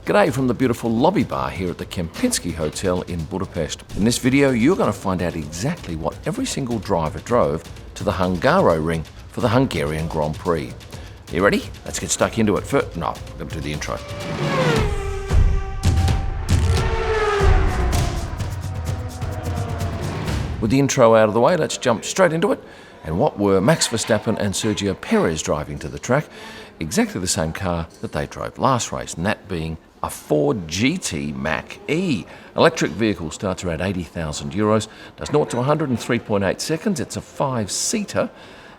G'day from the beautiful lobby bar here at the Kempinski Hotel in Budapest. In this video, you're going to find out exactly what every single driver drove to the Hungaroring for the Hungarian Grand Prix. You ready? Let's get stuck into it. First, no, I'm going to do the intro. With the intro out of the way, let's jump straight into it. And what were Max Verstappen and Sergio Perez driving to the track? Exactly the same car that they drove last race, and that being a Ford GT MACHE. Electric vehicle starts around €80,000, does 0 to 103.8 seconds. It's a 5-seater,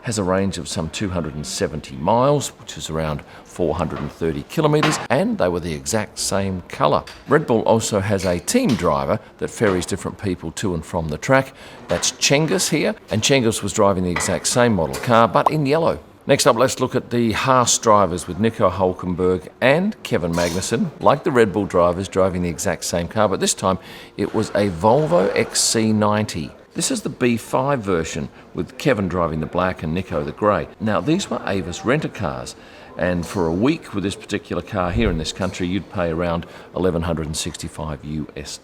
has a range of some 270 miles, which is around 430 kilometres, and they were the exact same colour. Red Bull also has a team driver that ferries different people to and from the track. That's Cengiz here, and Cengiz was driving the exact same model car, but in yellow. Next up, let's look at the Haas drivers with Nico Hülkenberg and Kevin Magnussen, like the Red Bull drivers, driving the exact same car, but this time it was a Volvo XC90. This is the B5 version, with Kevin driving the black and Nico the grey. Now, these were Avis rent-a-cars, and for a week with this particular car here in this country, you'd pay around $1,165 US.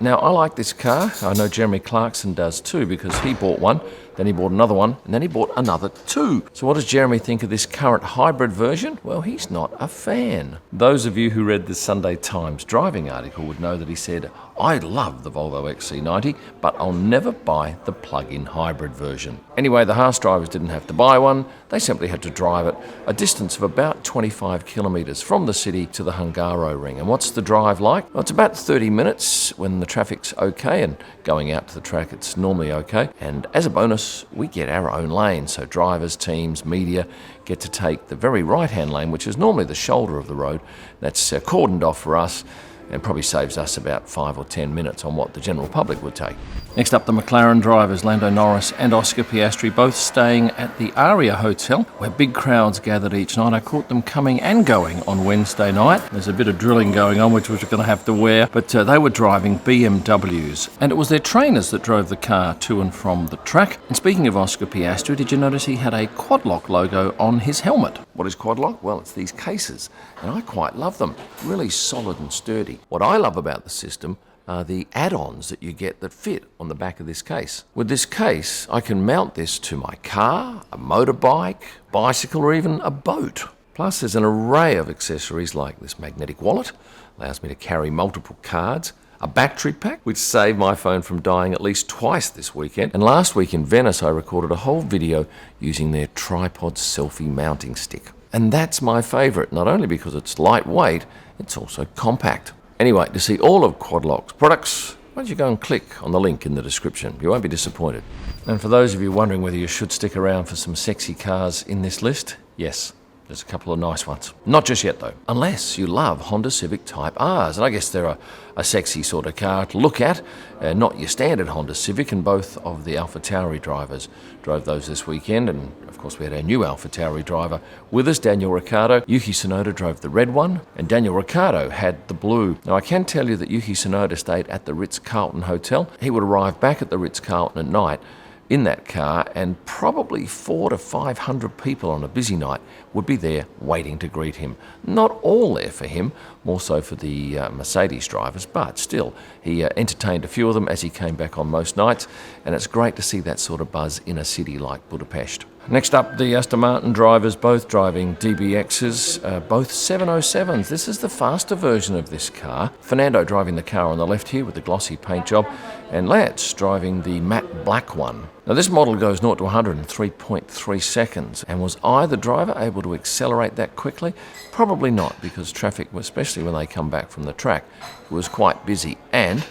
Now, I like this car. I know Jeremy Clarkson does too, because he bought one, then he bought another one, and then he bought another two. So what does Jeremy think of this current hybrid version? Well, he's not a fan. Those of you who read the Sunday Times driving article would know that he said, "I love the Volvo XC90, but I'll never buy the plug-in hybrid version." Anyway, the Haas drivers didn't have to buy one. They simply had to drive it a distance of about 25 kilometres from the city to the Hungaroring. And what's the drive like? Well, it's about 30 minutes when the traffic's okay, and going out to the track it's normally okay. And as a bonus, we get our own lane, so drivers, teams, media get to take the very right-hand lane, which is normally the shoulder of the road. That's cordoned off for us, and probably saves us about 5 or 10 minutes on what the general public would take. Next up, the McLaren drivers, Lando Norris and Oscar Piastri, both staying at the Aria Hotel, where big crowds gathered each night. I caught them coming and going on Wednesday night. There's a bit of drilling going on, which we're going to have to wear, but they were driving BMWs, and it was their trainers that drove the car to and from the track. And speaking of Oscar Piastri, did you notice he had a Quadlock logo on his helmet? What is Quadlock? Well, it's these cases, and I quite love them. Really solid and sturdy. What I love about the system are the add-ons that you get that fit on the back of this case. With this case, I can mount this to my car, a motorbike, bicycle, or even a boat. Plus, there's an array of accessories like this magnetic wallet, allows me to carry multiple cards, a battery pack, which saved my phone from dying at least twice this weekend. And last week in Venice, I recorded a whole video using their tripod selfie mounting stick. And that's my favourite, not only because it's lightweight, it's also compact. Anyway, to see all of Quadlock's products, why don't you go and click on the link in the description. You won't be disappointed. And for those of you wondering whether you should stick around for some sexy cars in this list, yes, there's a couple of nice ones. Not just yet though, unless you love Honda Civic Type Rs. And I guess they're a sexy sort of car to look at, not your standard Honda Civic, and both of the AlphaTauri drivers drove those this weekend. And of course we had our new AlphaTauri driver with us, Daniel Ricciardo. Yuki Tsunoda drove the red one, and Daniel Ricciardo had the blue. Now I can tell you that Yuki Tsunoda stayed at the Ritz-Carlton Hotel. He would arrive back at the Ritz-Carlton at night in that car, and probably 400 to 500 people on a busy night would be there waiting to greet him. Not all there for him, more so for the Mercedes drivers, but still, he entertained a few of them as he came back on most nights, and it's great to see that sort of buzz in a city like Budapest. Next up, the Aston Martin drivers, both driving DBXs, both 707s. This is the faster version of this car. Fernando driving the car on the left here with the glossy paint job, and Lance driving the matte black one. Now this model goes 0 to 103.3 seconds, and was either driver able to accelerate that quickly? Probably not, because traffic, especially when they come back from the track, was quite busy, and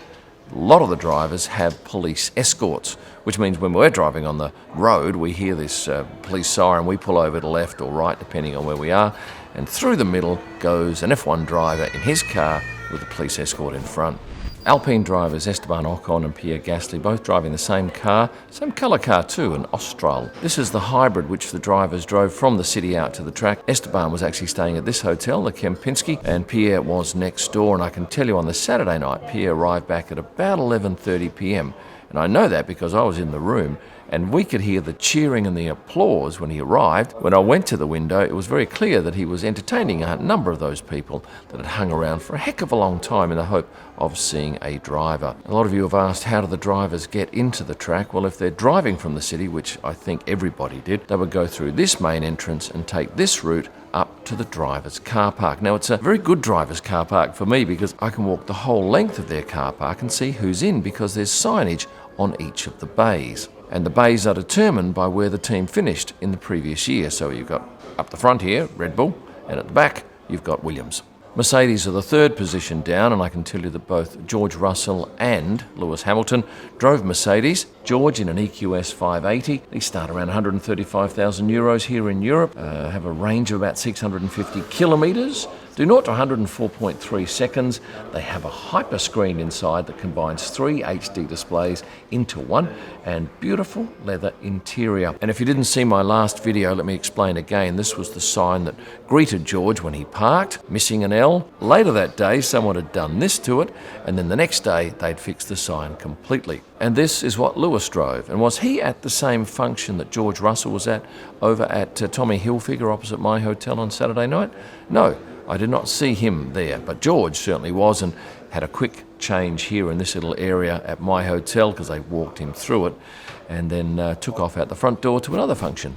a lot of the drivers have police escorts, which means when we're driving on the road, we hear this police siren, we pull over to left or right, depending on where we are, and through the middle goes an F1 driver in his car with a police escort in front. Alpine drivers Esteban Ocon and Pierre Gasly, both driving the same car, same colour car too, an AUSTRALE. This is the hybrid which the drivers drove from the city out to the track. Esteban was actually staying at this hotel, the Kempinski, and Pierre was next door. And I can tell you on the Saturday night, Pierre arrived back at about 11:30 p.m. And I know that because I was in the room and we could hear the cheering and the applause when he arrived. When I went to the window, it was very clear that he was entertaining a number of those people that had hung around for a heck of a long time in the hope of seeing a driver. A lot of you have asked, how do the drivers get into the track? Well, if they're driving from the city, which I think everybody did, they would go through this main entrance and take this route up to the driver's car park. Now, it's a very good driver's car park for me because I can walk the whole length of their car park and see who's in, because there's signage on each of the bays. And the bays are determined by where the team finished in the previous year. So you've got up the front here, Red Bull, and at the back, you've got Williams. Mercedes are the third position down, and I can tell you that both George Russell and Lewis Hamilton drove Mercedes. George in an EQS 580. They start around 135,000 euros here in Europe, have a range of about 650 kilometres, do 0 to 104.3 seconds. They have a hyper screen inside that combines 3 HD displays into one, and beautiful leather interior. And if you didn't see my last video, let me explain again. This was the sign that greeted George when he parked, missing an L. Later that day, someone had done this to it, and then the next day, they'd fixed the sign completely. And this is what Lewis drove. And was he at the same function that George Russell was at over at Tommy Hilfiger opposite my hotel on Saturday night? No, I did not see him there, but George certainly was, and had a quick change here in this little area at my hotel because they walked him through it, and then took off out the front door to another function.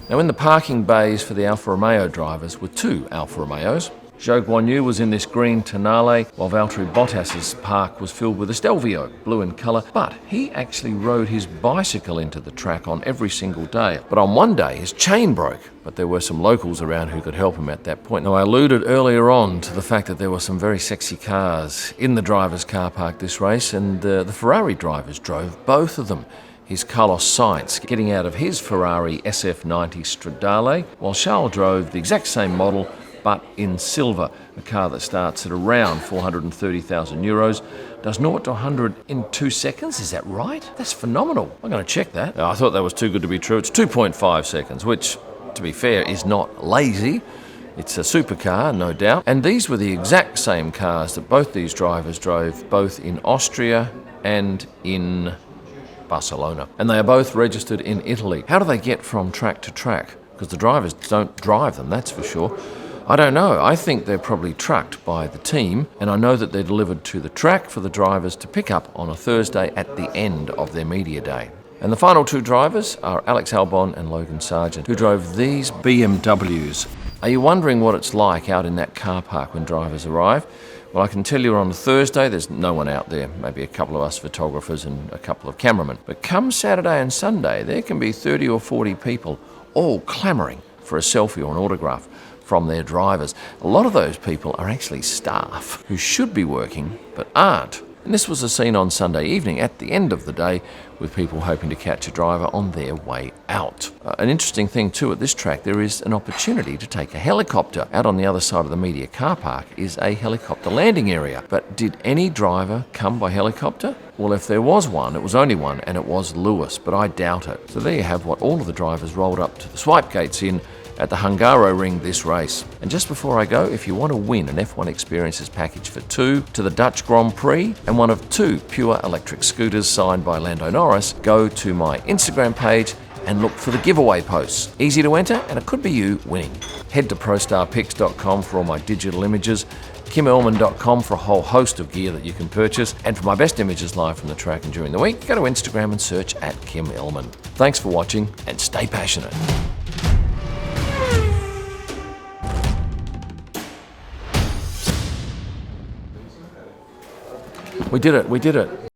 Now, in the parking bays for the Alfa Romeo drivers were 2 Alfa Romeos. Zhou Guanyu was in this green Tonale, while Valtteri Bottas's park was filled with a Stelvio, blue in colour, but he actually rode his bicycle into the track on every single day. But on one day, his chain broke, but there were some locals around who could help him at that point. Now, I alluded earlier on to the fact that there were some very sexy cars in the driver's car park this race, and the Ferrari drivers drove both of them. Here's Carlos Sainz getting out of his Ferrari SF90 Stradale, while Charles drove the exact same model, but in silver, a car that starts at around 430,000 euros, does 0 to 100 in 2 seconds. Is that right? That's phenomenal. I'm going to check that. I thought that was too good to be true. It's 2.5 seconds, which, to be fair, is not lazy. It's a supercar, no doubt. And these were the exact same cars that both these drivers drove, both in Austria and in Barcelona. And they are both registered in Italy. How do they get from track to track? Because the drivers don't drive them, that's for sure. I don't know. I think they're probably trucked by the team, and I know that they're delivered to the track for the drivers to pick up on a Thursday at the end of their media day. And the final 2 drivers are Alex Albon and Logan Sargent, who drove these BMWs. Are you wondering what it's like out in that car park when drivers arrive? Well, I can tell you on a Thursday, there's no one out there, maybe a couple of us photographers and a couple of cameramen. But come Saturday and Sunday, there can be 30 or 40 people all clamouring for a selfie or an autograph from their drivers. A lot of those people are actually staff who should be working but aren't. And this was a scene on Sunday evening at the end of the day, with people hoping to catch a driver on their way out. An interesting thing too, at this track there is an opportunity to take a helicopter. Out on the other side of the media car park is a helicopter landing area. But did any driver come by helicopter? Well, if there was one, it was only one, and it was Lewis, but I doubt it. So there you have what all of the drivers rolled up to the swipe gates in at the Hungaroring this race. And just before I go, if you want to win an F1 Experiences package for 2 to the Dutch Grand Prix and one of 2 pure electric scooters signed by Lando Norris, go to my Instagram page and look for the giveaway posts. Easy to enter, and it could be you winning. Head to prostarpics.com for all my digital images, kimellman.com for a whole host of gear that you can purchase, and for my best images live from the track and during the week, go to Instagram and search at Kim Ellman. Thanks for watching, and stay passionate. We did it.